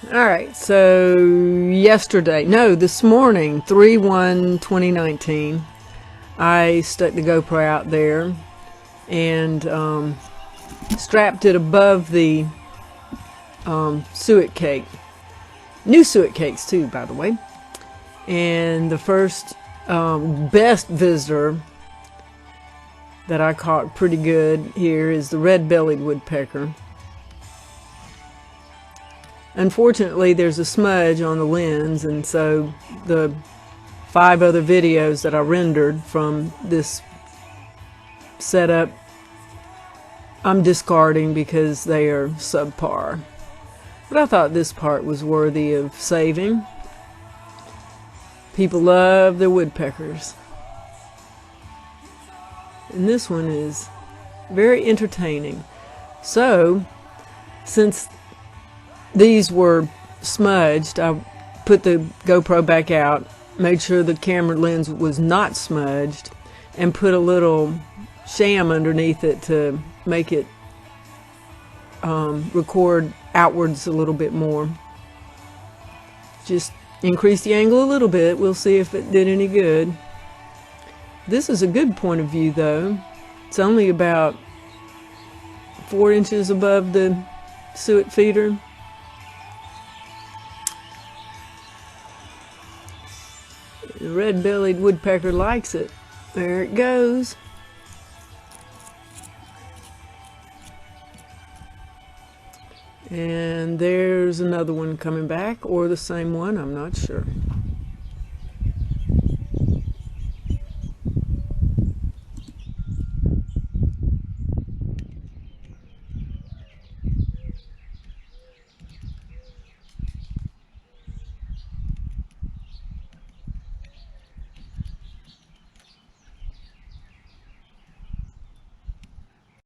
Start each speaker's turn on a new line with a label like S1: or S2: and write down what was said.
S1: Alright, so this morning, 3/1/2019, I stuck the GoPro out there and strapped it above the suet cake. New suet cakes too, by the way. And the first best visitor that I caught pretty good here is the red-bellied woodpecker. Unfortunately, there's a smudge on the lens, and so the 5 other videos that I rendered from this setup I'm discarding because they are subpar. But I thought this part was worthy of saving. People love their woodpeckers. And this one is very entertaining. So, since these were smudged, I put the GoPro back out, made sure the camera lens was not smudged, and put a little sham underneath it to make it record outwards a little bit more. Just increase the angle a little bit. We'll see if it did any good. This is a good point of view though. It's only about 4 inches above the suet feeder. The red-bellied woodpecker likes it. There it goes. And there's another one coming back, or the same one, I'm not sure.